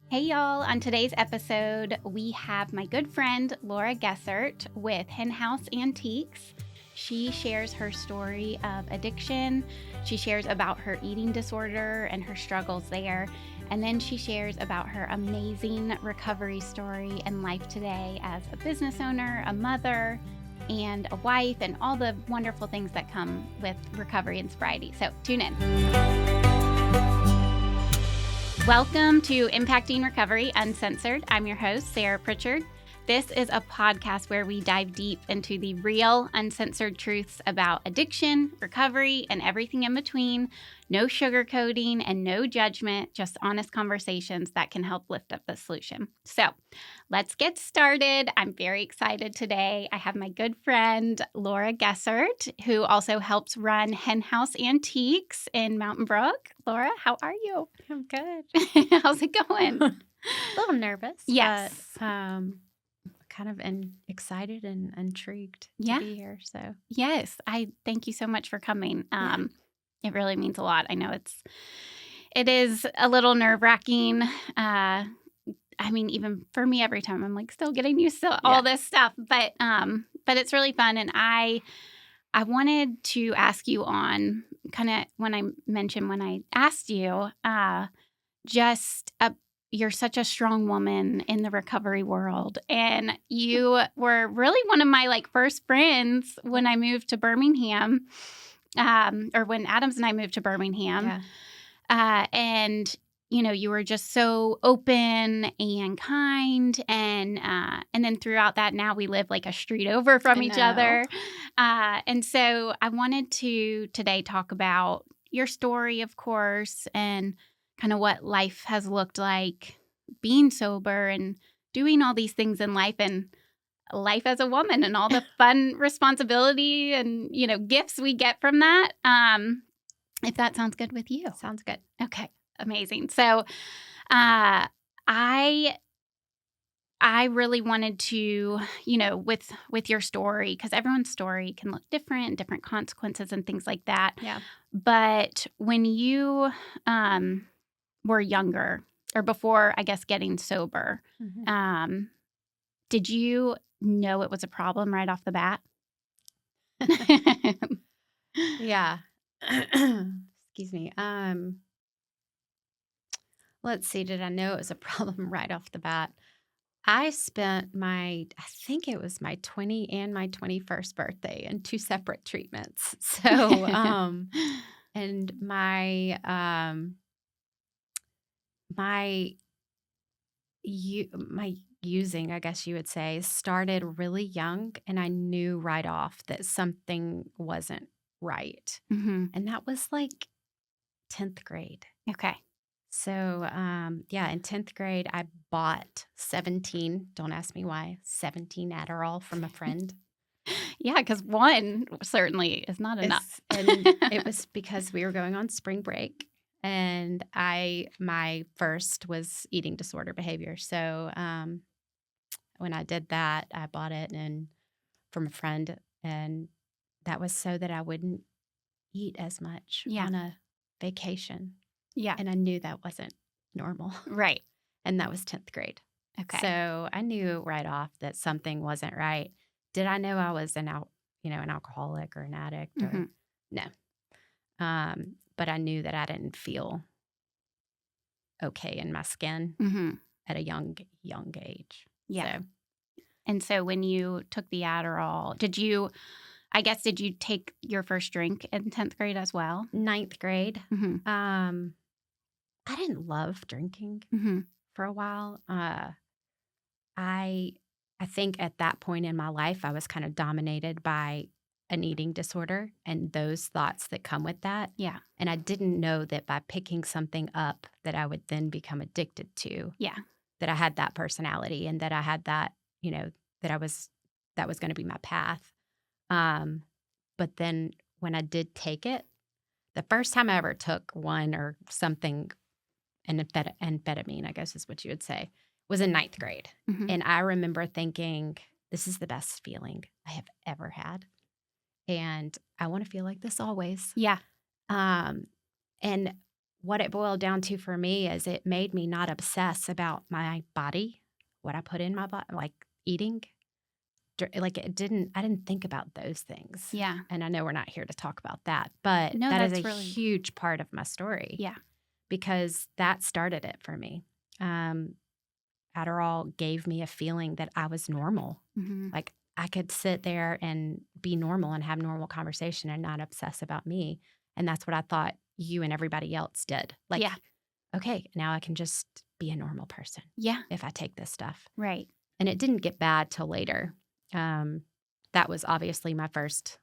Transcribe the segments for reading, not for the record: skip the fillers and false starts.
Hey y'all, on today's episode, we have my good friend Laura Gessert with Hen House Antiques. She shares her story of addiction. She shares about her eating disorder and her struggles there. And then she shares about her amazing recovery story and life today as a business owner, a mother, and a wife, and all the wonderful things that come with recovery and sobriety. So tune in. Welcome to Impacting Recovery Uncensored. I'm your host, Sarah Pritchard. This is a podcast where we dive deep into the real, uncensored truths about addiction, recovery, and everything in between. No sugarcoating and no judgment, just honest conversations that can help lift up the solution. So let's get started. I'm very excited today. I have my good friend, Laura Gessert, who also helps run Hen House Antiques in Mountain Brook. Laura, how are you? I'm good. How's it going? A little nervous. Yes. But, kind of excited and intrigued Yeah. to be here. So Yes, I thank you so much for coming. It really means a lot. I know it is a little nerve-wracking. I mean, even for me, every time I'm like still getting used to all this stuff, but it's really fun. And I wanted to ask you on kind of when I asked you, you're such a strong woman in the recovery world. And you were really one of my first friends when I moved to Birmingham, or when Adams and I moved to Birmingham. And you were just so open and kind. And then throughout that, now we live like a street over from each other. And so I wanted to today talk about your story, of course, and kind of what life has looked like being sober and doing all these things in life and life as a woman and all the fun responsibility and, gifts we get from that. If that sounds good with you. sounds good. Okay. Amazing. So, I really wanted to, with your story, because everyone's story can look different consequences and things like that. Yeah. But when you were younger or before, I guess, getting sober, did you know it was a problem right off the bat? Yeah. Excuse me. Let's see. Did I know it was a problem right off the bat? I spent I think it was my 20 and my 21st birthday in two separate treatments. So, and my using, I guess you would say, started really young, and I knew right off that something wasn't right. Mhm. And that was like 10th grade. Okay. So, in 10th grade, I bought 17, don't ask me why, 17 Adderall from a friend. Yeah, because one certainly is not enough. And it was because we were going on spring break, and my first was eating disorder behavior. So, when I did that, I bought it from a friend, and that was so that I wouldn't eat as much on a vacation. Yeah. And I knew that wasn't normal. Right. And that was 10th grade. Okay. So I knew right off that something wasn't right. Did I know I was an alcoholic or an addict? Or no. But I knew that I didn't feel okay in my skin at a young age. Yeah. And so when you took the Adderall, did you take your first drink in 10th grade as well? 9th grade. I didn't love drinking for a while. I think at that point in my life, I was kind of dominated by an eating disorder and those thoughts that come with that. Yeah. And I didn't know that by picking something up that I would then become addicted to. Yeah. That I had that personality and that I had that, that was going to be my path. But then when I did take it, the first time I ever took one or something, amphetamine, I guess is what you would say, was in 9th grade. And I remember thinking, this is the best feeling I have ever had. And I want to feel like this always. Yeah. And what it boiled down to for me is it made me not obsess about my body, what I put in my body, like eating. Like I didn't think about those things. Yeah. And I know we're not here to talk about that, but No, that is that's a really huge part of my story. Yeah. Because that started it for me. Adderall gave me a feeling that I was normal. Mm-hmm. Like I could sit there and be normal and have normal conversation and not obsess about me. And that's what I thought you and everybody else did. Like, Yeah. okay, now I can just be a normal person Yeah. if I take this stuff. Right. And it didn't get bad till later. That was obviously my first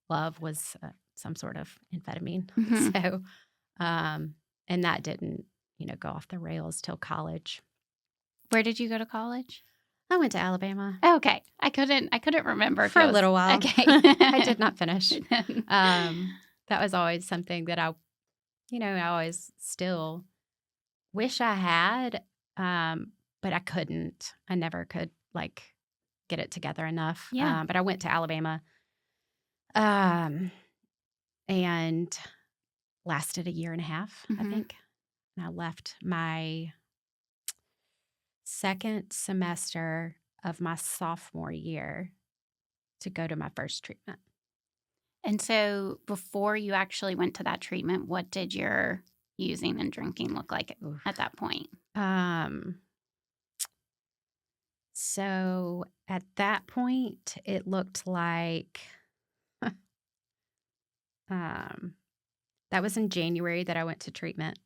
love was some sort of amphetamine. Mm-hmm. So, and that didn't, go off the rails till college. Where did you go to college? I went to Alabama. Oh, okay. I couldn't remember if for it a was- little while. Okay. I did not finish. That was always something that I always still wish I had, but I couldn't. I never could get it together enough. Yeah. But I went to Alabama, and lasted a year and a half, I Mhm. think. And I left my second semester of my sophomore year to go to my first treatment. And so before you actually went to that treatment, what did your using and drinking look like Oof. at that point? So at that point, it looked like that was in January that I went to treatment.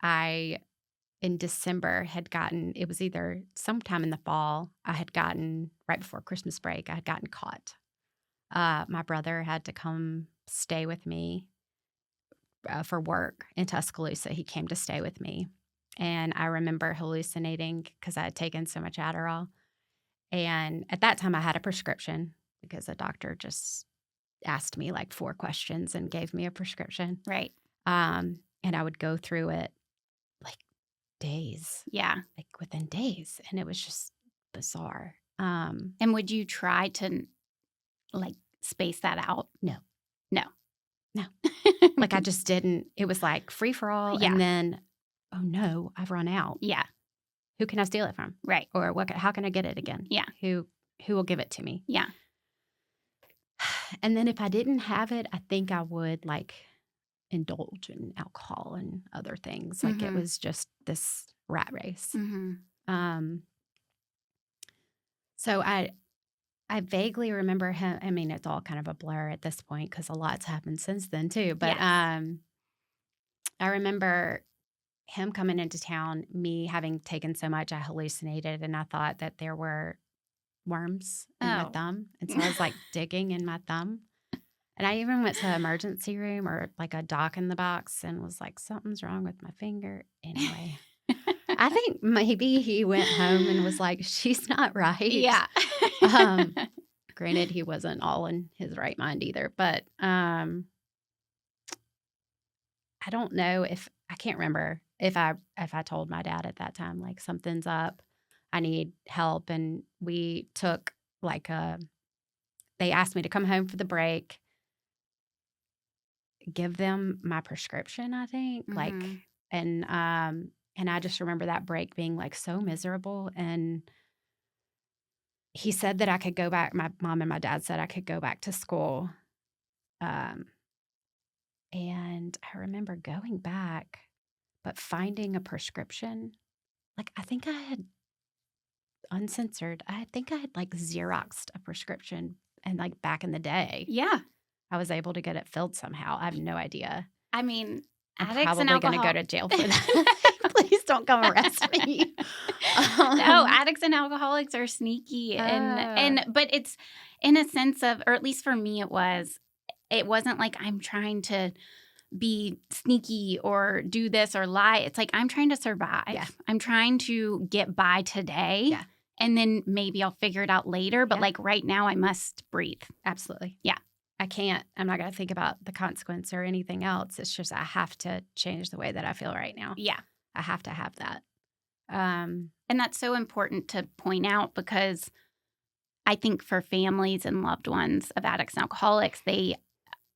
In December, it was either sometime in the fall, I had gotten, right before Christmas break, I had gotten caught. My brother had to come stay with me for work in Tuscaloosa. He came to stay with me. And I remember hallucinating because I had taken so much Adderall. And at that time, I had a prescription because a doctor just asked me 4 questions and gave me a prescription. Right. And I would go through it days. Yeah. Within days. And it was just bizarre. And would you try to space that out? No. No. I just didn't. It was free for all. Yeah. And then, oh no, I've run out. Yeah. Who can I steal it from? Right. Or how can I get it again? Yeah. Who will give it to me? Yeah. And then if I didn't have it, I think I would indulge in alcohol and other things. It Mhm. was just this rat race. Mm-hmm. So I vaguely remember him. I mean, it's all kind of a blur at this point because a lot's happened since then too. But Yes. I remember him coming into town, me having taken so much, I hallucinated and I thought that there were worms in my Oh. thumb. And so I was digging in my thumb. And I even went to the emergency room or a doc in the box and was something's wrong with my finger. Anyway, I think maybe he went home and was she's not right. Yeah. Granted, he wasn't all in his right mind either. But I don't know I can't remember if I told my dad at that time, something's up, I need help. And we took they asked me to come home for the break, give them my prescription, I think. Mhm. And I just remember that break being so miserable. And he said that I could go back. My mom and my dad said I could go back to school. And I remember going back, but finding a prescription. I think I had Uncensored. I think I had Xeroxed a prescription and back in the day. Yeah. I was able to get it filled somehow. I have no idea. I mean, I'm addicts probably and going to alcohol. go to jail for that. Please don't come arrest me. No, addicts and alcoholics are sneaky, but it's in a sense of, or at least for me, it wasn't I'm trying to be sneaky or do this or lie. It's I'm trying to survive. Yeah. I'm trying to get by today. Yeah. And then maybe I'll figure it out later. But Yeah. right now I must breathe. Absolutely. Yeah. I'm not going to think about the consequence or anything else. It's just I have to change the way that I feel right now. Yeah. I have to have that. And that's so important to point out because I think for families and loved ones of addicts and alcoholics, they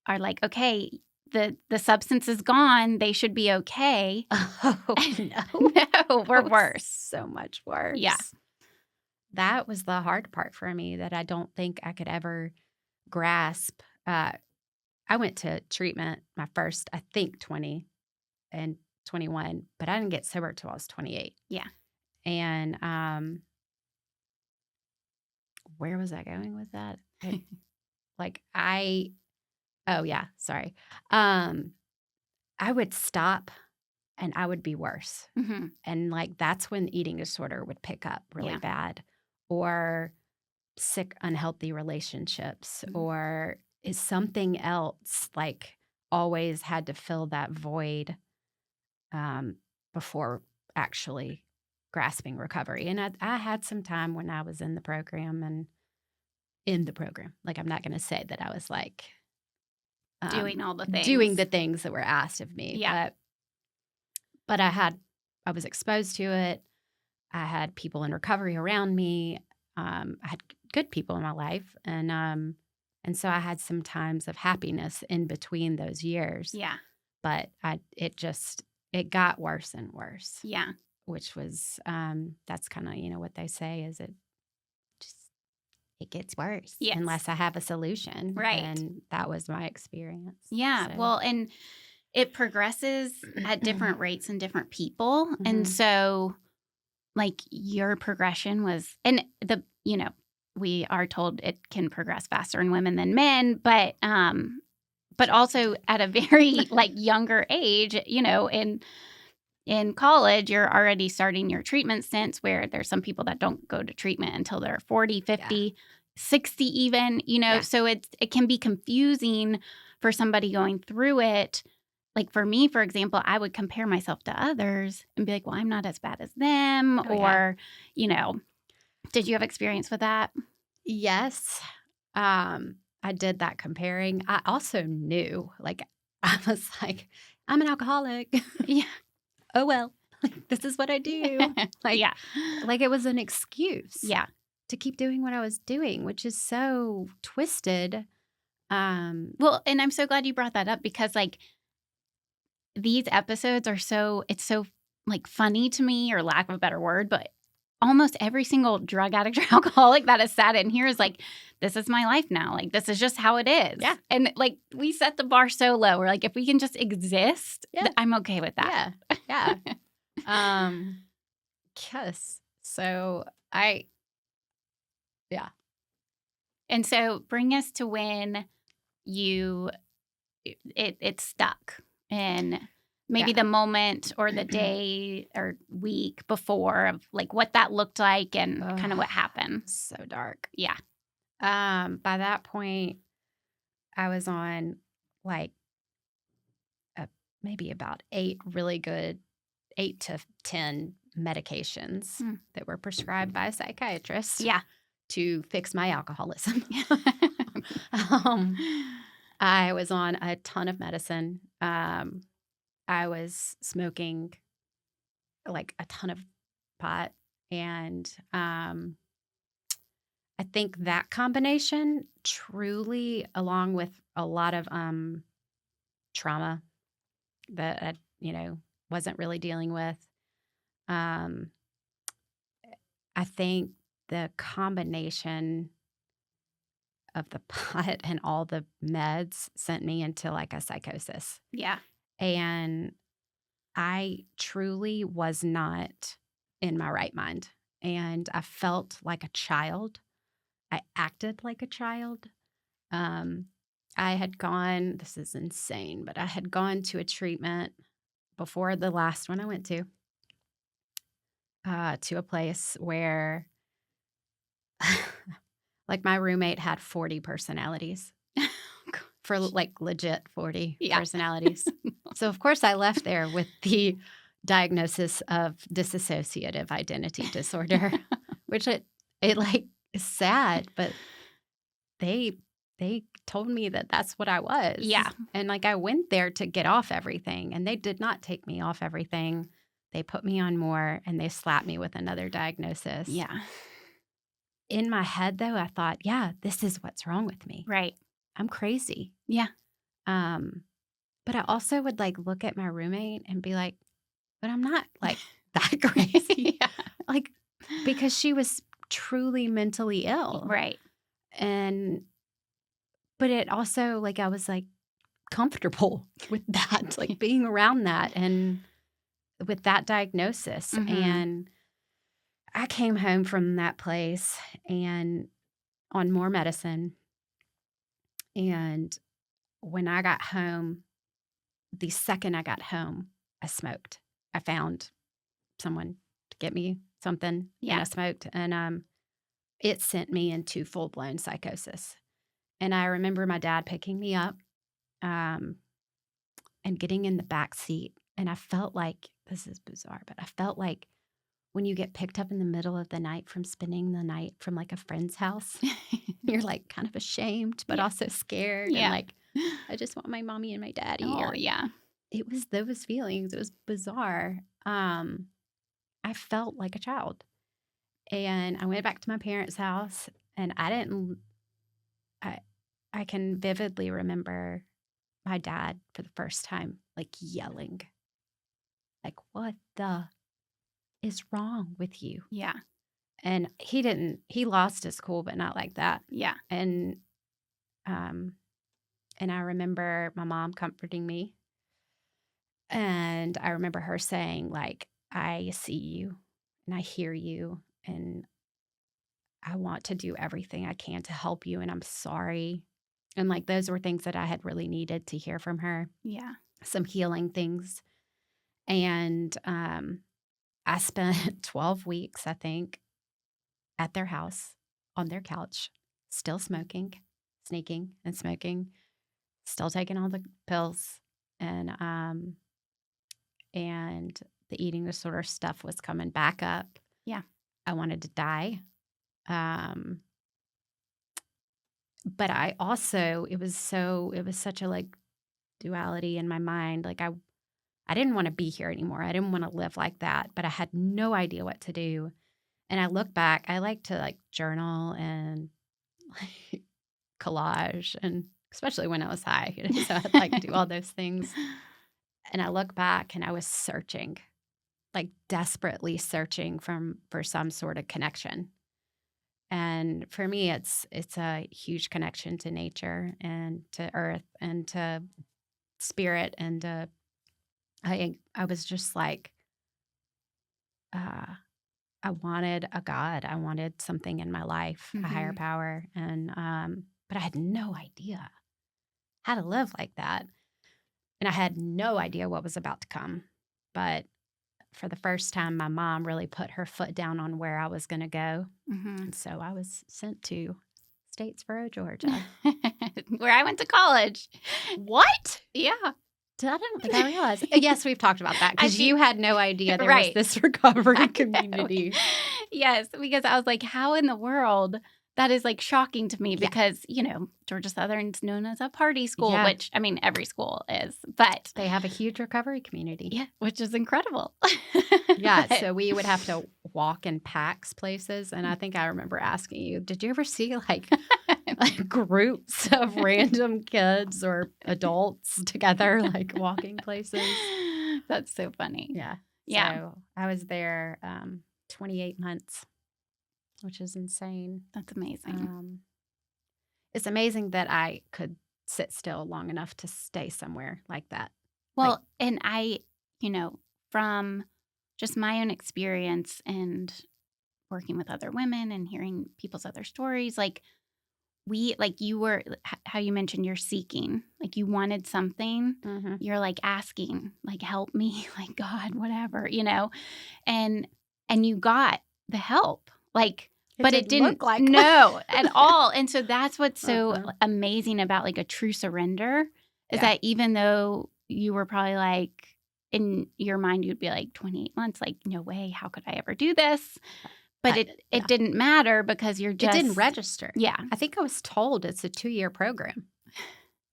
are okay, the substance is gone. They should be okay. Oh, no. No, we're That was worse. so much worse. Yeah. That was the hard part for me that I don't think I could ever grasp. I went to treatment my first, I think, 20 and 21, but I didn't get sober till I was 28. Yeah. And where was I going with that? Oh yeah, sorry. I would stop and I would be worse. Mhm. And like that's when eating disorder would pick up really Yeah. bad, or sick, unhealthy relationships, Mhm. or is something else like always had to fill that void before actually grasping recovery. And I had some time when I was in the program like I'm not going to say that I was like Doing all the things. doing the things that were asked of me, Yeah. but I was exposed to it. I had people in recovery around me. I had good people in my life, and so I had some times of happiness in between those years. Yeah. But it got worse and worse. Yeah. Which was that's kind of what they say is it gets worse Yes. unless I have a solution. Right. And that was my experience. Yeah. So. Well, and it progresses at different rates in different people. Mhm. And so like your progression was, and we are told it can progress faster in women than men, but also at a very like younger age, in college, you're already starting your treatment stints where there's some people that don't go to treatment until they're 40, 50, 60 even, Yeah. so it can be confusing for somebody going through it. Like for me, for example, I would compare myself to others and be like, well, I'm not as bad as them. Oh, yeah. Or, did you have experience with that? Yes. I did that comparing. I also knew, like, I was like, I'm an alcoholic. Yeah. Oh, well, this is what I do. Like, Yeah. like it was an excuse. Yeah. To keep doing what I was doing, which is so twisted. Well, and I'm so glad you brought that up because like these episodes are it's so like funny to me, or lack of a better word, but almost every single drug addict or alcoholic that is sat in here is like, this is my life now. Like, this is just how it is. Yeah. And like, we set the bar so low. We're like, if we can just exist, Yeah. I'm okay with that. Yeah. Yes. So yeah. And so bring us to when it stuck, and maybe the moment or the day or week before of like what that looked like and kind of what happened. So dark. Yeah. By that point, I was on like maybe about 8 to 10 medications that were prescribed by a psychiatrist. Yeah. To fix my alcoholism. I was on a ton of medicine. I was smoking like a ton of pot. And I think that combination truly, along with a lot of trauma that I, wasn't really dealing with, I think the combination of the pot and all the meds sent me into like a psychosis. Yeah. And I truly was not in my right mind. And I felt like a child. I acted like a child. I had gone, this is insane, but I had gone to a treatment before the last one I went to a place where like my roommate had 40 personalities. For like legit 40 personalities. So of course I left there with the diagnosis of dissociative identity disorder, which it like is sad, but they told me that that's what I was. Yeah. And like I went there to get off everything, and they did not take me off everything. They put me on more, and they slapped me with another diagnosis. Yeah. In my head though, I thought, yeah, this is what's wrong with me. Right. I'm crazy. Yeah. But I also would like look at my roommate and be like, but I'm not like that crazy. Yeah. Like, because she was truly mentally ill. Right. And, but it also, like, I was like comfortable with that, like being around that and with that diagnosis. Mhm. And I came home from that place and on more medicine. And when I got home, the second I got home, I smoked. I found someone to get me something and Yeah. I smoked. And it sent me into full-blown psychosis. And I remember my dad picking me up and getting in the back seat. And I felt like, this is bizarre, but I felt like when you get picked up in the middle of the night from spending the night from like a friend's house, you're like kind of ashamed, but Yeah. also scared. Yeah. And like, I just want my mommy and my daddy. Oh, Or yeah. it was those feelings. It was bizarre. I felt like a child. And I went back to my parents' house and I can vividly remember my dad for the first time, like yelling, like, what the is wrong with you? Yeah. And he lost his cool, but not like that. Yeah. And, and I remember my mom comforting me. And I remember her saying, like, I see you and I hear you and I want to do everything I can to help you and I'm sorry. And like those were things that I had really needed to hear from her, Yeah. some healing things. And I spent 12 weeks, I think, at their house on their couch, still smoking, sneaking and smoking, still taking all the pills. And the eating disorder stuff was coming back up. Yeah. I wanted to die. But I also, it was such a like duality in my mind. Like I didn't want to be here anymore. I didn't want to live like that, but I had no idea what to do. And I look back, I like to like journal and like collage, and especially when I was high, so I'd like do all those things. And I look back and I was searching, like desperately searching for some sort of connection. And for me, it's a huge connection to nature and to earth and to spirit. And I was just like, I wanted a God. I wanted something in my life, a higher Mhm. power. And but I had no idea how to live like that. And I had no idea what was about to come. But for the first time, my mom really put her foot down on where I was going to go. Mhm. And so I was sent to Statesboro, Georgia. Where I went to college. What? Yeah. I don't think I realized. Yes, we've talked about that because think- you had no idea there Right. was this recovery I know. community. Yes, because I was like, how in the world? That is like shocking to me Yeah. because, Georgia Southern's known as a party school, Yeah. which I mean, every school is, but They have a huge recovery community. yeah, which is incredible. Yeah, But- so we would have to walk in packs places. And I think I remember asking you, did you ever see like groups of random kids or adults together, like walking places? That's so funny. Yeah. Yeah. So I was there 28 months, which is insane. That's amazing. It's amazing that I could sit still long enough to stay somewhere like that. Well, and I, from just my own experience and working with other women and hearing people's other stories, like you were, how you mentioned you're seeking, like you wanted something, Mm-hmm. you're like asking, like, help me, like, God, whatever, and you got the help, like, but it didn't look like no at all. And so that's what's so Uh-uh. amazing about like a true surrender is Yeah. that even though you were probably like in your mind, you'd be like 28 months, like, no way, how could I ever do this? But Yeah. it didn't matter because you're just It didn't register. Yeah. I think I was told it's a 2-year program.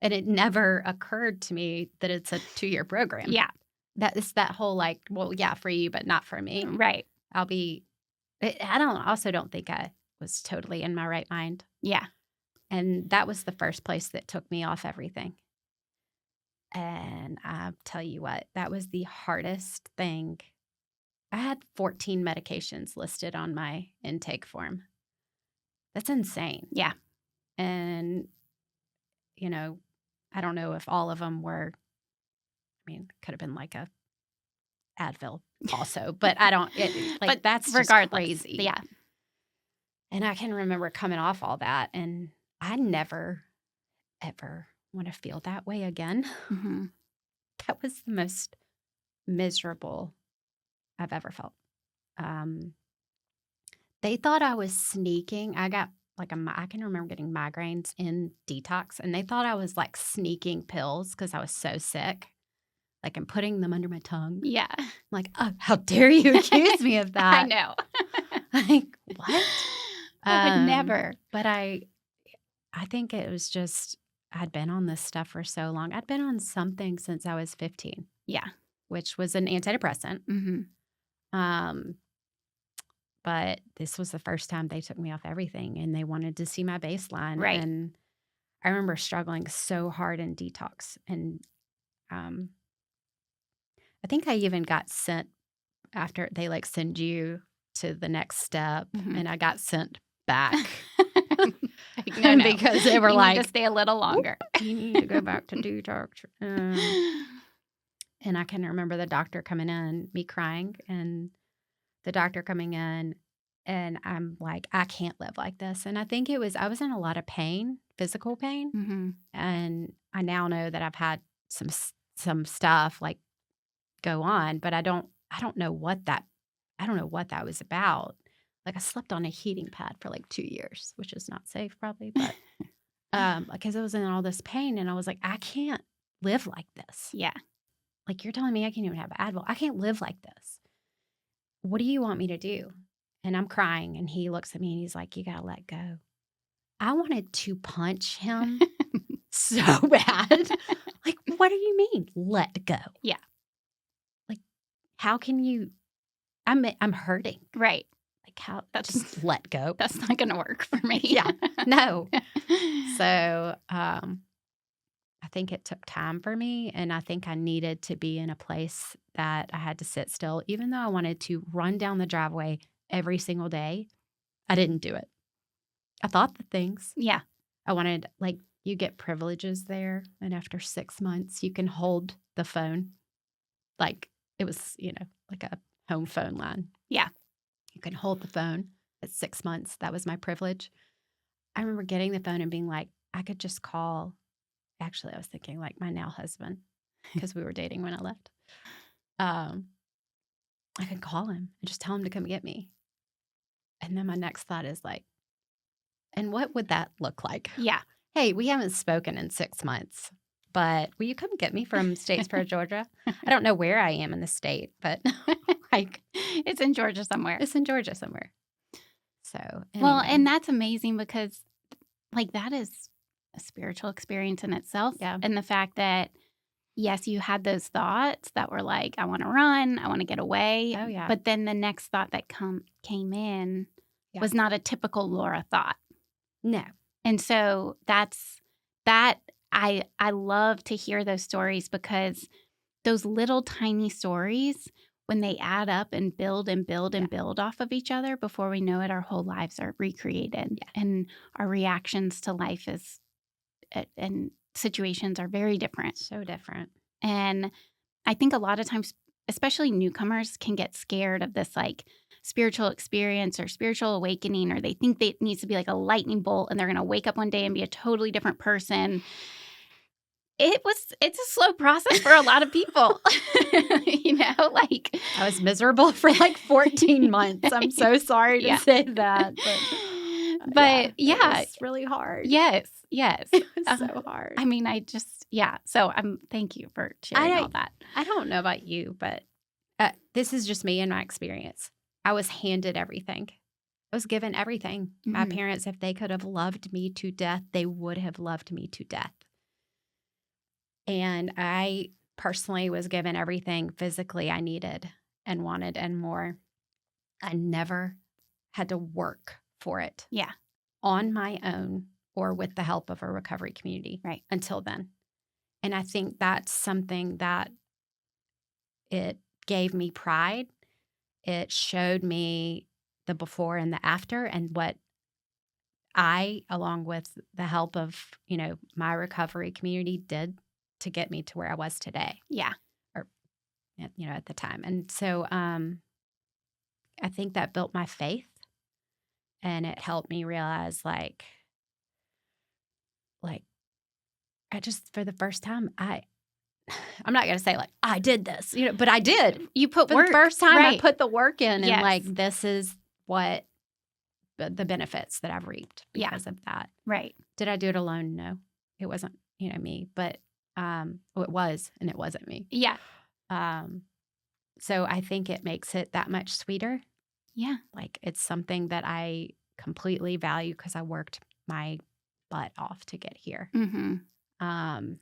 And it never occurred to me that it's a 2-year program. Yeah. That is that whole like, well, yeah, for you, but not for me. Right. I also don't think I was totally in my right mind. Yeah. And that was the first place that took me off everything. And I'll tell you what, that was the hardest thing. I had 14 medications listed on my intake form. That's insane. Yeah. And, I don't know if all of them were, could have been like a Advil also, but But that's just regardless, crazy. yeah. And I can remember coming off all that, and I never, ever want to feel that way again. Mm-hmm. That was the most miserable I've ever felt. They thought I was sneaking. I got I can remember getting migraines in detox, and they thought I was like sneaking pills because I was so sick, and putting them under my tongue. Yeah. Like, oh, how dare you accuse me of that? I know. What? I would never. But I think it was just, I'd been on this stuff for so long. I'd been on something since I was 15. Yeah. Which was an antidepressant. Mm-hmm. But this was the first time they took me off everything, and they wanted to see my baseline. Right. And I remember struggling so hard in detox. And I think I even got sent after they send you to the next step, and I got sent back. No. Because they were you need to stay a little longer. You need to go back to detox. And I can remember the doctor coming in, me crying, and the doctor coming in, and I'm like, I can't live like this. And I think I was in a lot of pain, physical pain. Mm-hmm. And I now know that I've had some stuff go on, but I don't know what that was about. I slept on a heating pad for 2 years, which is not safe probably, but because I was in all this pain, and I was like, I can't live like this. Yeah. You're telling me I can't even have Advil. I can't live like this. What do you want me to do? And I'm crying, and he looks at me and he's like, you got to let go. I wanted to punch him so bad. What do you mean, let go? Yeah. How can you? I'm hurting. Right. How? Just let go. That's not going to work for me. Yeah. No. So I think it took time for me, and I think I needed to be in a place that I had to sit still. Even though I wanted to run down the driveway every single day, I didn't do it. I thought the things. Yeah. I wanted, you get privileges there, and after 6 months, you can hold the phone. It was, a home phone line. Yeah. You can hold the phone at 6 months. That was my privilege. I remember getting the phone and being like, I could just call. Actually, I was thinking my now husband, because we were dating when I left. I could call him and just tell him to come get me. And then my next thought is and what would that look like? Yeah. Hey, we haven't spoken in 6 months, but will you come get me from Statesboro, Georgia? I don't know where I am in the state, but it's in Georgia somewhere. It's in Georgia somewhere. So, anyway. Well, and that's amazing because that is a spiritual experience in itself. Yeah. And the fact that, yes, you had those thoughts that were I want to run, I want to get away. Oh, yeah. But then the next thought that came in was not a typical Laura thought. No. And so I love to hear those stories, because those little tiny stories, when they add up and build and build and build off of each other, before we know it, our whole lives are recreated. Yeah. And our reactions to life and situations are very different. So different. And I think a lot of times, especially newcomers, can get scared of this spiritual experience or spiritual awakening, or they think it needs to be a lightning bolt and they're going to wake up one day and be a totally different person. It's a slow process for a lot of people. I was miserable for 14 months. I'm so sorry to say that. But it's really hard. Yes. Yes. It was so hard. So thank you for sharing all that. I don't know about you, but this is just me and my experience. I was handed everything. I was given everything. Mm-hmm. My parents, if they could have loved me to death, they would have loved me to death. And I personally was given everything physically I needed and wanted and more. I never had to work for it. Yeah. On my own or with the help of a recovery community. Right. Until then. And I think that's something that it gave me pride. It showed me the before and the after, and what I, along with the help of, my recovery community, did to get me to where I was today. Yeah. Or, at the time. And so I think that built my faith, and it helped me realize like I just, for the first time, I'm not going to say like I did this, but I did. You put For work. the first time, I Right. put the work in, and Yes. like this is what the benefits that I've reaped Yeah. because of that. Right. Did I do it alone? No, it wasn't, me, but it was, and it wasn't me. Yeah. So I think it makes it that much sweeter. Yeah. Like it's something that I completely value because I worked my butt off to get here. Mm-hmm. Um,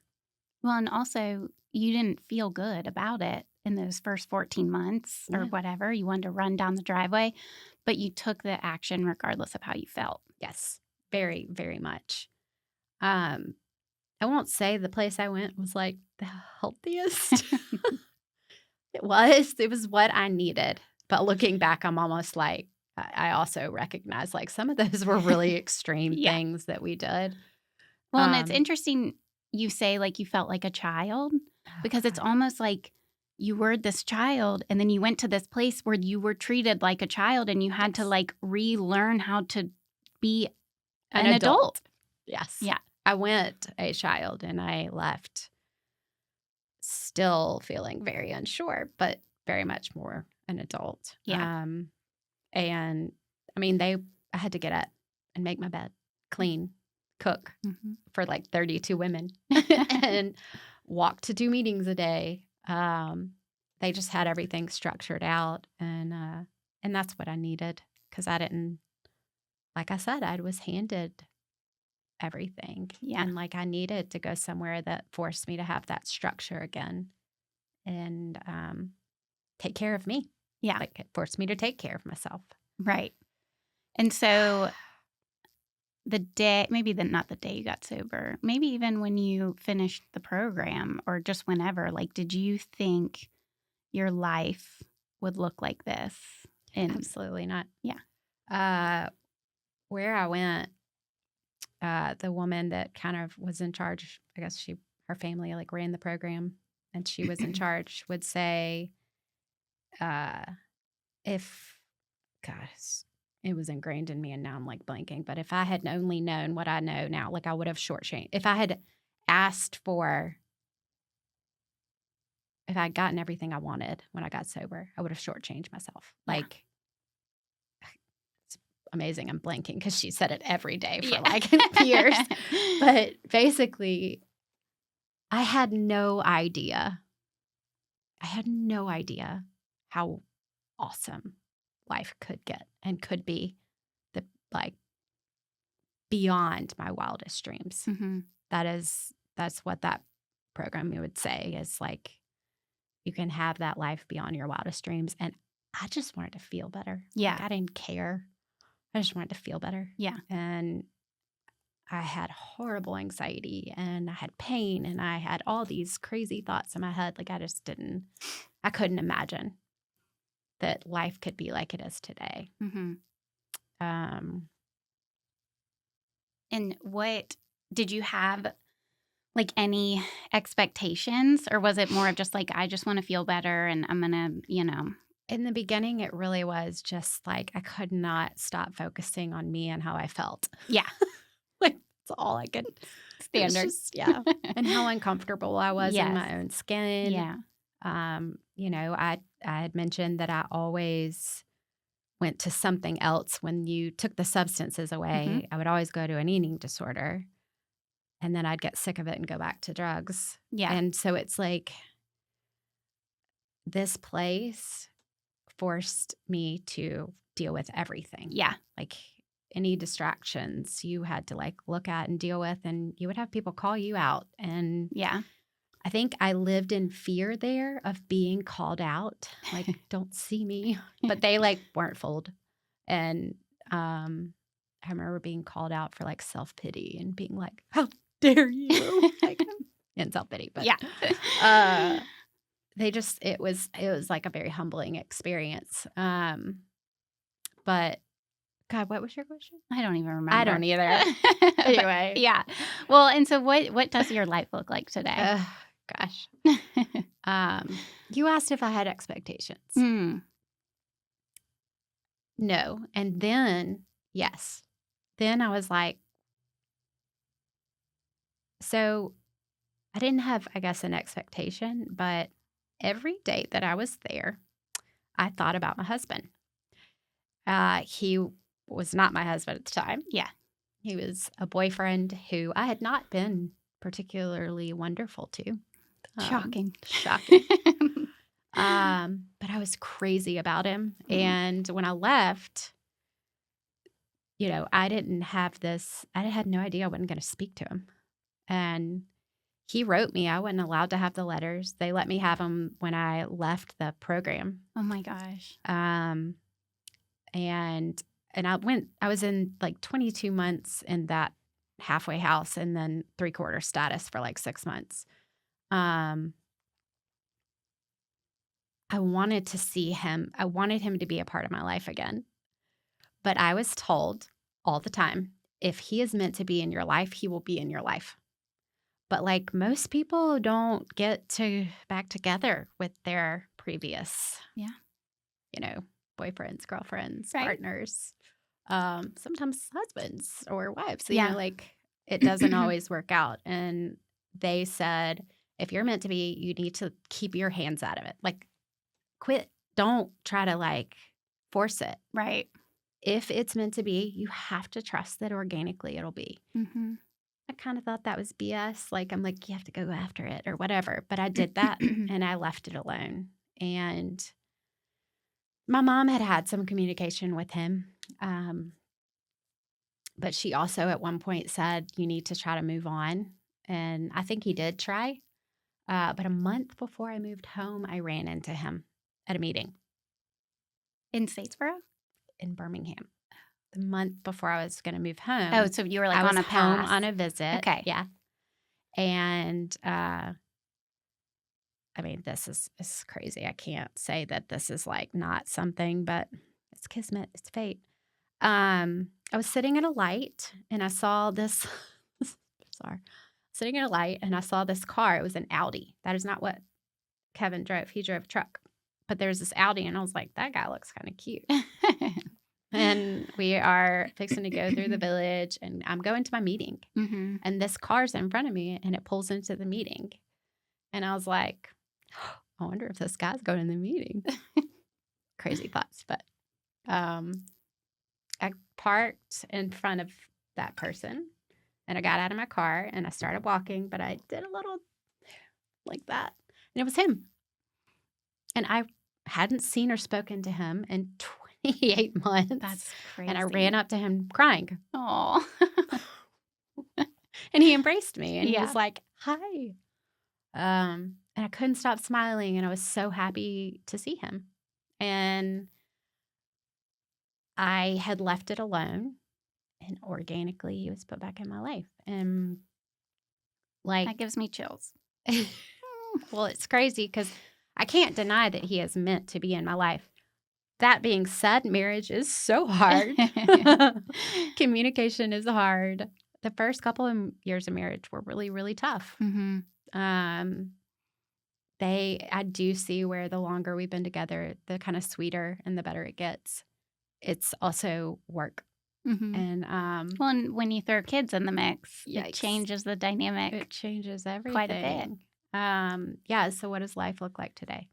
Well, and also you didn't feel good about it in those first 14 months or Yeah. whatever. You wanted to run down the driveway, but you took the action regardless of how you felt. yes, very, very much. I won't say the place I went was like the healthiest. It was what I needed. But looking back, I'm almost like, I also recognize like some of those were really extreme Yeah. things that we did. Well, and it's interesting you say like you felt like a child, because it's almost like you were this child and then you went to this place where you were treated like a child and you had to Yes. like relearn how to be An an adult. Yes. Yeah. I went a child and I left still feeling very unsure, but very much more an adult. Yeah. And I mean, I had to get up and make my bed, clean, cook Mhm. for like 32 women and walk to 2 meetings a day. They just had everything structured out, and that's what I needed, because I didn't, like I said, I was handed everything. Yeah. And like I needed to go somewhere that forced me to have that structure again and take care of me. Yeah. Like it forced me to take care of myself. Right. And so the day, maybe not the day you got sober, maybe even when you finished the program or just whenever, like, did you think your life would look like this? And Absolutely not. Yeah. Where I went, the woman that kind of was in charge, I guess her family like ran the program, and she was in charge, would say, if, gosh, it was ingrained in me and now I'm like blanking, but if I had only known what I know now, like I would have shortchanged. If I had gotten everything I wanted when I got sober, I would have shortchanged myself. Yeah. Like, it's amazing. I'm blanking because she said it every day for Yeah. like years. But basically, I had no idea. How awesome life could get and could be, like beyond my wildest dreams. Mhm. That's what that program would say, is like you can have that life beyond your wildest dreams. And I just wanted to feel better. Yeah. Like, I didn't care. I just wanted to feel better. Yeah. And I had horrible anxiety, and I had pain, and I had all these crazy thoughts in my head. Like I couldn't imagine that life could be like it is today. Mhm. And what did you have, like, any expectations, or was it more of just like, I just want to feel better and I'm gonna, in the beginning, it really was just like I could not stop focusing on me and how I felt. Yeah. Like that's all I could. Standard. Yeah. And how uncomfortable I was in Yes. my own skin. Yeah. I had mentioned that I always went to something else when you took the substances away. Mhm. I would always go to an eating disorder, and then I'd get sick of it and go back to drugs. Yeah. And so it's like this place forced me to deal with everything. Yeah. Like any distractions you had to like look at and deal with, and you would have people call you out. And Yeah. I think I lived in fear there of being called out, like, don't see me. But they like weren't fooled. And I remember being called out for like self-pity and being like, how dare you? Like, in self-pity, but Yeah. it was like a very humbling experience. But God, what was your question? I don't even remember. I don't either. Anyway. Yeah. Well, and so what does your life look like today? Gosh. You asked if I had expectations. Mm. No. And then, yes. Then I was like, so I didn't have, I guess, an expectation, but every day that I was there, I thought about my husband. He was not my husband at the time. Yeah. He was a boyfriend who I had not been particularly wonderful to. Shocking. But I was crazy about him. And when I left, I had no idea I wasn't going to speak to him. And he wrote me. I wasn't allowed to have the letters. They let me have them when I left the program. Oh my gosh. And I was in like 22 months in that halfway house and then 3/4 status for like 6 months. I wanted to see him. I wanted him to be a part of my life again. But I was told all the time, if he is meant to be in your life, he will be in your life. But like most people don't get back together with their previous, boyfriends, girlfriends, Right. partners, sometimes husbands or wives. Yeah. It doesn't always work out. And they said, if you're meant to be, you need to keep your hands out of it. Like, quit. Don't try to force it. Right. If it's meant to be, you have to trust that organically it'll be. Mm-hmm. I kind of thought that was BS. I'm like, you have to go after it or whatever. But I did that and I left it alone. And my mom had some communication with him. But she also at one point said, you need to try to move on. And I think he did try. But a month before I moved home, I ran into him at a meeting. In Statesboro? In Birmingham. The month before I was going to move home. Oh, so you were I on was a home pass. on a visit. Okay. Yeah. And this is crazy. I can't say that this is not something, but it's kismet. It's fate. I was sitting at a light and I saw this. Sorry. Sitting at a light and I saw this car. It was an Audi. That is not what Kevin drove. He drove a truck. But there's this Audi and I was like, that guy looks kind of cute. And we are fixing to go through the village and I'm going to my meeting. Mm-hmm. And this car's in front of me and it pulls into the meeting. And I was like, I wonder if this guy's going to the meeting. Crazy thoughts. But I parked in front of that person and I got out of my car and I started walking, but I did a little like that. And it was him. And I hadn't seen or spoken to him in 28 months. That's crazy. And I ran up to him crying. Oh. And he embraced me and he Yeah. was like, hi. And I couldn't stop smiling and I was so happy to see him. And I had left it alone and organically he was put back in my life. And That gives me chills. well, it's crazy because I can't deny that he is meant to be in my life. That being said, marriage is so hard. Communication is hard. The first couple of years of marriage were really, really tough. Mm-hmm. I do see where the longer we've been together, the kind of sweeter and the better it gets. It's also work. Mm-hmm. And well, and when you throw kids in the mix, Yikes. it changes the dynamic. It changes everything. Quite a bit. Yeah, so what does life look like today?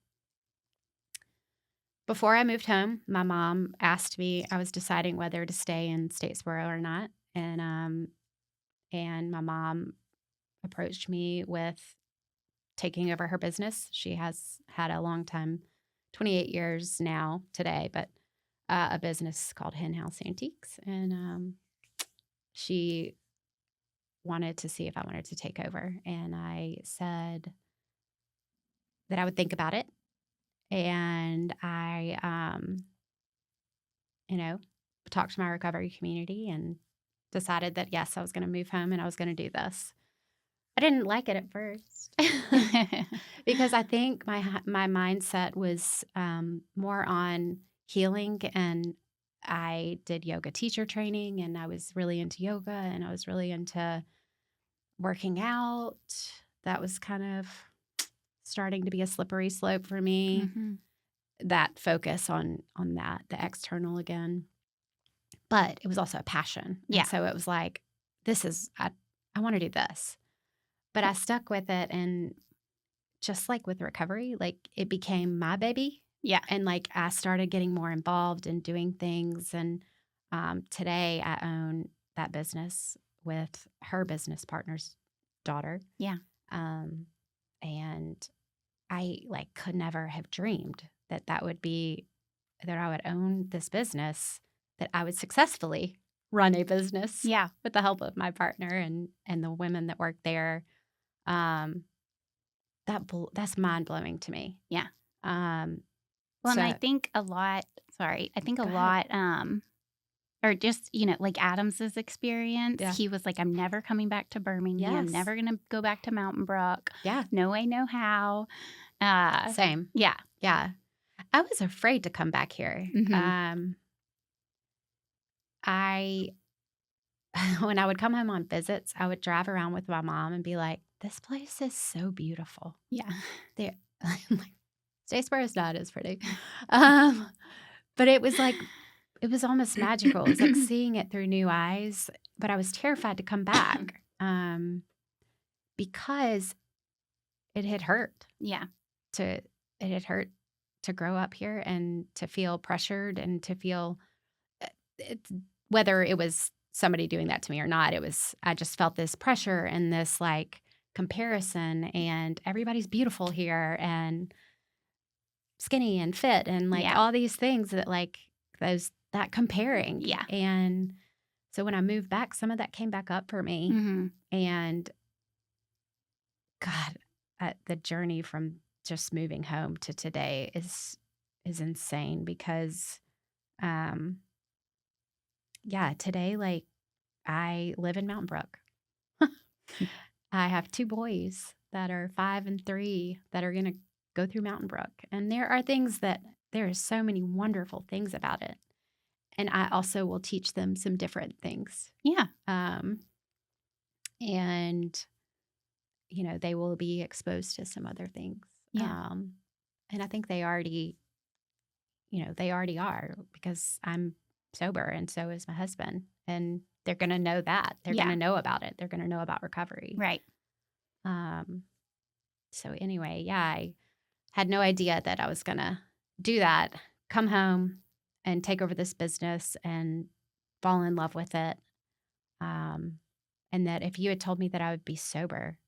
Before I moved home, my mom asked me, I was deciding whether to stay in Statesboro or not. And my mom approached me with taking over her business. She has had a long time, 28 years now today, but a business called Hen House Antiques. And she wanted to see if I wanted to take over. And I said that I would think about it. And I, talked to my recovery community and decided that, yes, I was going to move home and I was going to do this. I didn't like it at first because I think my mindset was more on healing, and I did yoga teacher training, and I was really into yoga, and I was really into working out. That was kind of starting to be a slippery slope for me. Mm-hmm. That focus on that, the external again. But it was also a passion. Yeah. And so it was like, I want to do this. But I stuck with it, and just like with recovery, like it became my baby. Yeah. And like I started getting more involved in doing things. And today I own that business with her business partner's daughter. Yeah. And I like could never have dreamed that I would own this business, that I would successfully run a business Yeah. with the help of my partner and the women that work there. That's mind blowing to me. Yeah. Um, Well, and I so think a lot, sorry, I think a Go lot, or just, like Adams's experience, Yeah. he was like, I'm never coming back to Birmingham, Yes. never going to go back to Mountain Brook. yeah, No way, no how. same. Yeah. Yeah. I was afraid to come back here. Mhm. I when I would come home on visits, I would drive around with my mom and be like, "This place is so beautiful." Yeah. There, like, Statesboro is not as pretty, um, but it was almost magical. It was like seeing it through new eyes. But I was terrified to come back because it had hurt. Yeah. It had hurt to grow up here and to feel pressured and to feel whether it was somebody doing that to me or not. I just felt this pressure and this like comparison, and everybody's beautiful here and skinny and fit and like Yeah. all these things that like that comparing. Yeah. And so when I moved back, some of that came back up for me. Mhm. And God, the journey from just moving home to today is insane because, today, like I live in Mountain Brook. I have 2 boys that are 5 and 3 that are going to go through Mountain Brook. And there are so many wonderful things about it. And I also will teach them some different things. Yeah. And they will be exposed to some other things. Yeah. And I think they already are, because I'm sober and so is my husband. And they're going to know that. They're going to know about it. They're going to know about recovery. Right. So anyway, I had no idea that I was going to do that, come home and take over this business and fall in love with it. And that if you had told me that I would be sober,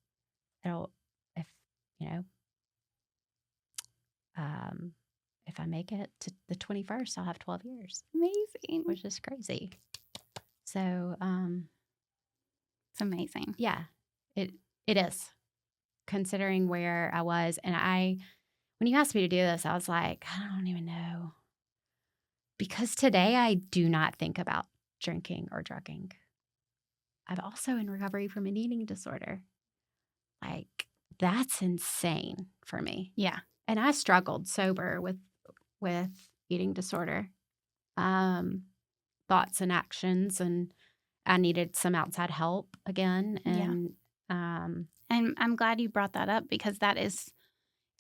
if I make it to the 21st, I'll have 12 years. Amazing. Which is crazy. So, it's amazing. Yeah, it is, considering where I was. And when you asked me to do this, I was like, I don't even know. Because today I do not think about drinking or drugging. I'm also in recovery from an eating disorder. Like, that's insane for me. Yeah. And I struggled sober with eating disorder, thoughts and actions, and I needed some outside help again. And And I'm glad you brought that up, because that is,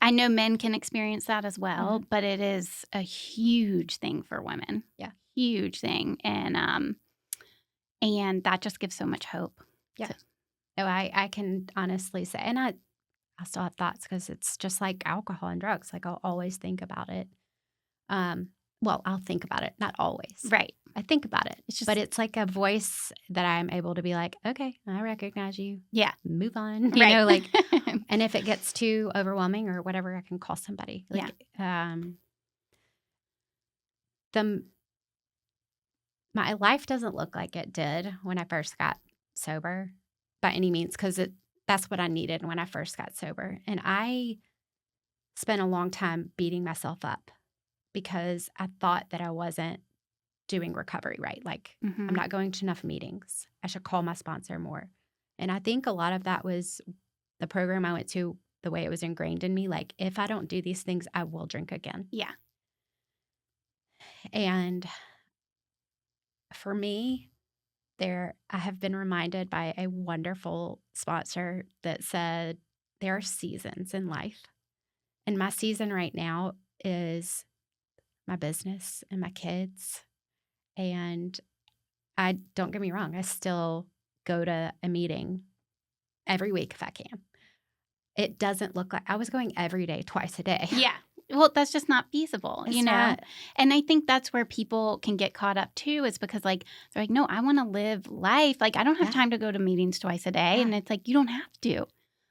I know men can experience that as well, but it is a huge thing for women. Yeah. Huge thing. And that just gives so much hope. Yeah. I can honestly say, and I still have thoughts, because it's just like alcohol and drugs. Like, I'll always think about it. Well, I'll think about it, not always. Right. I think about it. It's just, but it's like a voice that I'm able to be like, okay, I recognize you. Yeah. Move on. Right. And if it gets too overwhelming or whatever, I can call somebody. My life doesn't look like it did when I first got sober by any means, because that's what I needed when I first got sober. And I spent a long time beating myself up because I thought that I wasn't doing recovery right. Like, I'm not going to enough meetings. I should call my sponsor more. And I think a lot of that was the program I went to, the way it was ingrained in me. Like, if I don't do these things, I will drink again. Yeah. And for me, I have been reminded by a wonderful sponsor that said there are seasons in life. And my season right now is my business and my kids. And don't get me wrong, I still go to a meeting every week if I can. It doesn't look like I was going every day, twice a day. Yeah. Well, that's just not feasible, It's you know? not. And I think that's where people can get caught up too, is because like, they're like, no, I want to live life. Like, I don't have Yeah. time to go to meetings twice a day. Yeah. And it's like, you don't have to.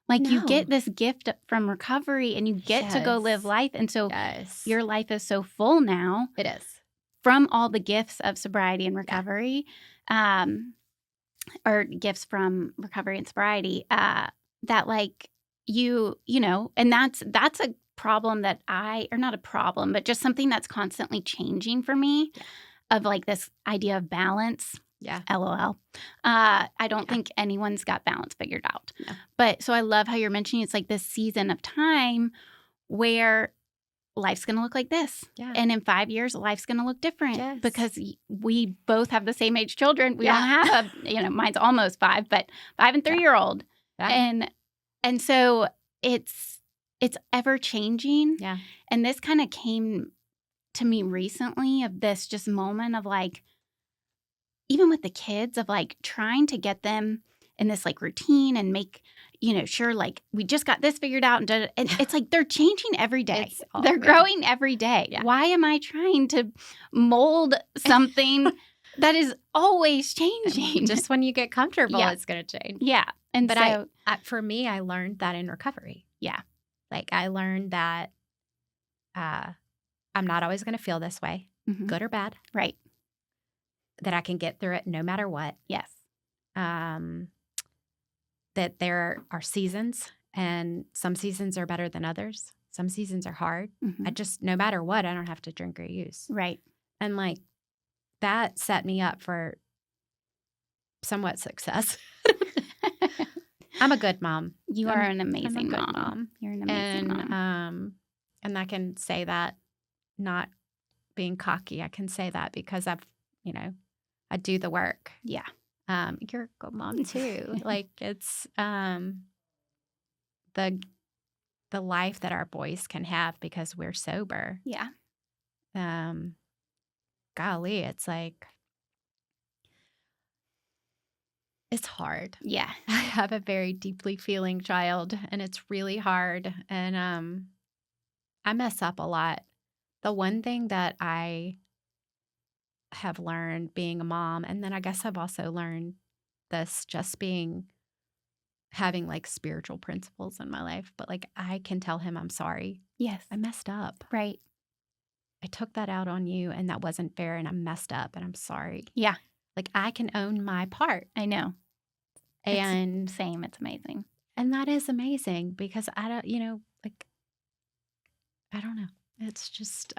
Like, you No. get this gift from recovery and you get to go live Yes. life. And so Yes. your life is so full now It is. from all the gifts of sobriety and recovery, or gifts from recovery and sobriety, that like you know, and that's a problem that or not a problem, but just something that's constantly changing for me, of like this idea of balance. Yeah. LOL. I don't think anyone's got balance figured out. No. But so I love how you're mentioning it's like this season of time where life's going to look like this. Yeah. And in 5 years, life's going to look different. Yes. Because we both have the same age children. We Yeah. don't have mine's almost 5, but 5 and 3-year-old. Yeah. And so it's ever changing. Yeah. And this kind of came to me recently, of this just moment of like, even with the kids, of like trying to get them in this like routine and make, sure, like we just got this figured out. And it's like they're changing every day. They're growing every day. Yeah. Why am I trying to mold something that is always changing? Just when you get comfortable, Yeah. it's going to change. Yeah. And But so, for me, I learned that in recovery. Yeah. Like, I learned that I'm not always going to feel this way, mhm. good or bad, Right. that I can get through it no matter what. Yes. That there are seasons, and some seasons are better than others. Some seasons are hard. Mhm. No matter what, I don't have to drink or use. Right. And like, that set me up for somewhat success. I'm a good mom. You are an amazing I'm a good mom. mom. You're an amazing mom. And I can say that, not being cocky. I can say that because I do the work. Yeah. You're a good mom too. Like, it's the life that our boys can have because we're sober. Yeah. Golly, it's like, it's hard. Yeah. I have a very deeply feeling child, and it's really hard. And I mess up a lot. The one thing that I have learned being a mom, and then I guess I've also learned this just having like spiritual principles in my life, but like, I can tell him I'm sorry. Yes. I messed up. Right. I took that out on you, and that wasn't fair, and I messed up, and I'm sorry. Yeah. Like, I can own my part. I know. And Same. It's amazing. And that is amazing, because I don't know. It's just,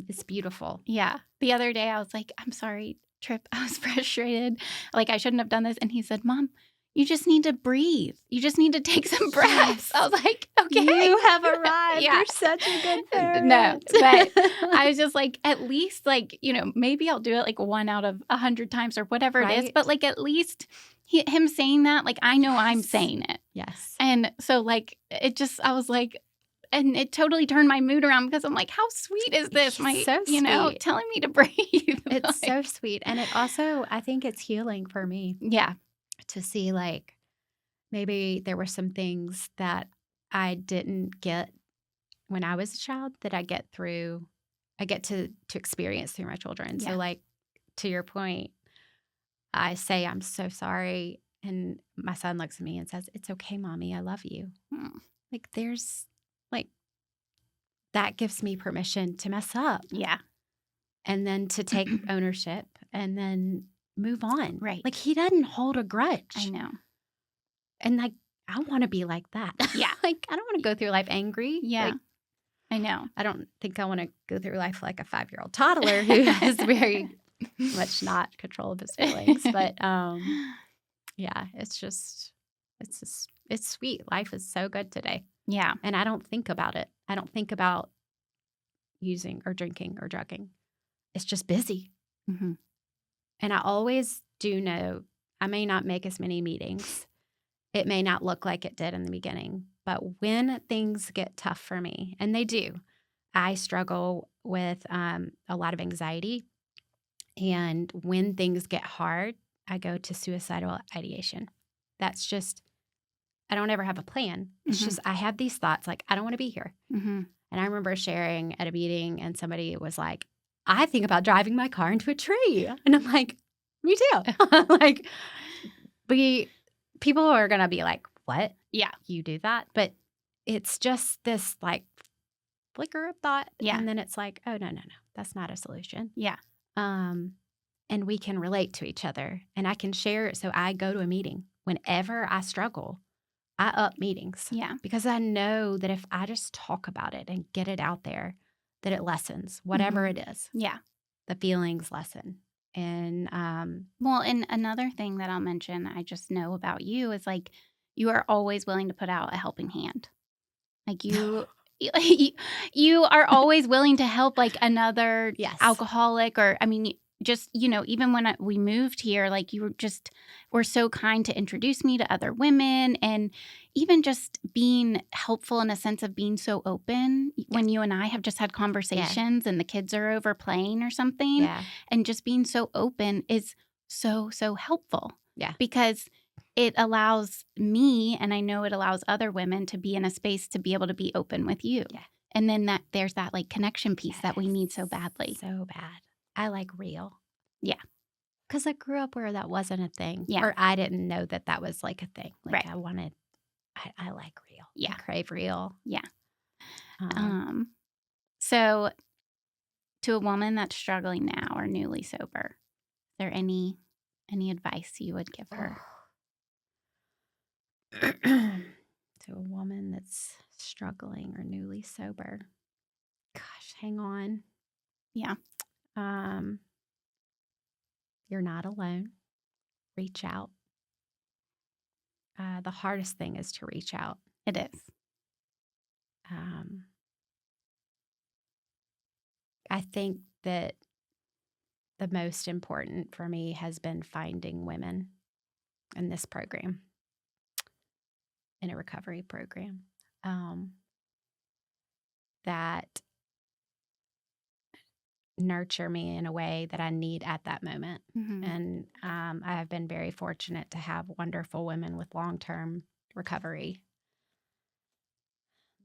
it's beautiful. Yeah. The other day I was like, I'm sorry, Trip. I was frustrated. Like, I shouldn't have done this. And he said, Mom, you just need to breathe. You just need to take some breaths. Yes. I was like, okay. You have arrived. Yeah. You're such a good parent. No, but I was just like, at least like, maybe I'll do it like 1 out of 100 times or whatever it is. Right. But like, at least him saying that, like, I know I'm Yes. saying it. Yes. And so like, I was like, and it totally turned my mood around, because I'm like, how sweet is this? It's so sweet. Telling me to breathe. It's Like, so sweet. And it also, I think it's healing for me yeah. to see, like, maybe there were some things that I didn't get when I was a child that I get to experience through my children. Yeah. So, like, to your point, I say, I'm so sorry. And my son looks at me and says, it's okay, Mommy. I love you. Mm. Like, that gives me permission to mess up. Yeah. And then to take ownership and then move on. Right. Like, he doesn't hold a grudge. I know. And like, I want to be like that. Yeah. Like, I don't want to go through life angry. Yeah. Like, I know. I don't think I want to go through life like a 5-year-old toddler who is very much not control of his feelings. But yeah, it's just, it's sweet. Life is so good today. Yeah. And I don't think about it. I don't think about using or drinking or drugging. It's just busy. Mm-hmm. And I always do know I may not make as many meetings. It may not look like it did in the beginning. But when things get tough for me, and they do, I struggle with a lot of anxiety. And when things get hard, I go to suicidal ideation. That's just, I don't ever have a plan. It's just, I have these thoughts like, I don't want to be here. Mm-hmm. And I remember sharing at a meeting and somebody was like, I think about driving my car into a tree. And I'm like, me too. Like, people are going to be like, what? Yeah. You do that? But it's just this like flicker of thought. Yeah. And then it's like, oh, no, that's not a solution. Yeah. And we can relate to each other and I can share it. So I go to a meeting whenever I struggle. I up meetings. Yeah. Because I know that if I just talk about it and get it out there, that it lessens whatever it is. Yeah. The feelings lessen. And well, and another thing that I'll mention, I just know about you is like you are always willing to put out a helping hand. Like you are always willing to help like another alcoholic or, I mean, just, even when we moved here, like you were so kind to introduce me to other women and even just being helpful in a sense of being so open when you and I have just had conversations and the kids are over playing or something and just being so open is so, so helpful. Yeah. Because it allows me, and I know it allows other women to be in a space to be able to be open with you. Yeah. And then there's that like connection piece that we need so badly. So bad. I like real. Yeah. Because I grew up where that wasn't a thing. Yeah. Or I didn't know that was like a thing. Like right. I like real. Yeah. I crave real. Yeah. So to a woman that's struggling now or newly sober, is there any advice you would give her? To a woman that's struggling or newly sober. Gosh, hang on. Yeah. You're not alone. Reach out. The hardest thing is to reach out. It is. I think that the most important for me has been finding women in this program, in a recovery program, that nurture me in a way that I need at that moment. Mm-hmm. And I have been very fortunate to have wonderful women with long-term recovery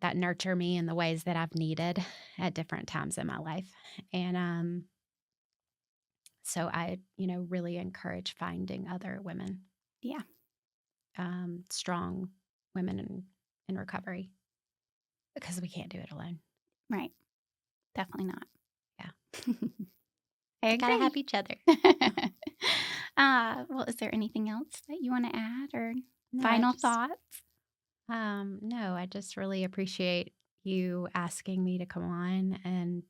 that nurture me in the ways that I've needed at different times in my life. And so I, really encourage finding other women. Yeah. Strong women in recovery, because we can't do it alone. Right. Definitely not. Yeah. I gotta have each other. Well, is there anything else that you want to add or final thoughts? No, I just really appreciate you asking me to come on and,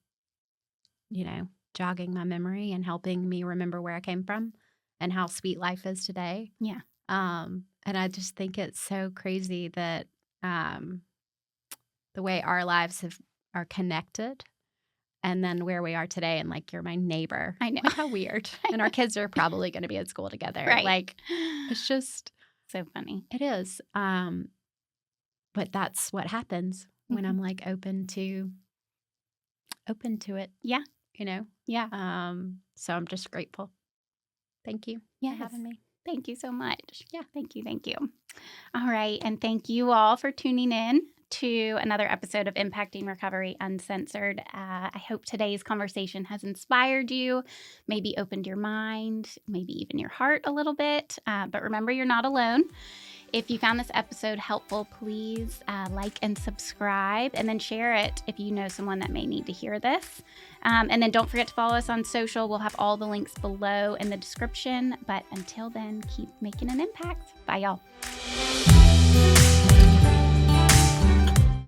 jogging my memory and helping me remember where I came from and how sweet life is today. Yeah. And I just think it's so crazy that the way our lives are connected and then where we are today. And like, you're my neighbor. I know. Like, how weird. And our kids are probably going to be at school together. Right. Like, it's just so funny. It is. But that's what happens when I'm like open to it. Yeah. Yeah. So I'm just grateful. Thank you for having me. Thank you so much. Yeah. Thank you. All right. And thank you all for tuning in to another episode of Impacting Recovery Uncensored. I hope today's conversation has inspired you, maybe opened your mind, maybe even your heart a little bit. But remember, you're not alone. If you found this episode helpful, please like and subscribe, and then share it if you know someone that may need to hear this. And then don't forget to follow us on social. We'll have all the links below in the description. But until then, keep making an impact. Bye, y'all.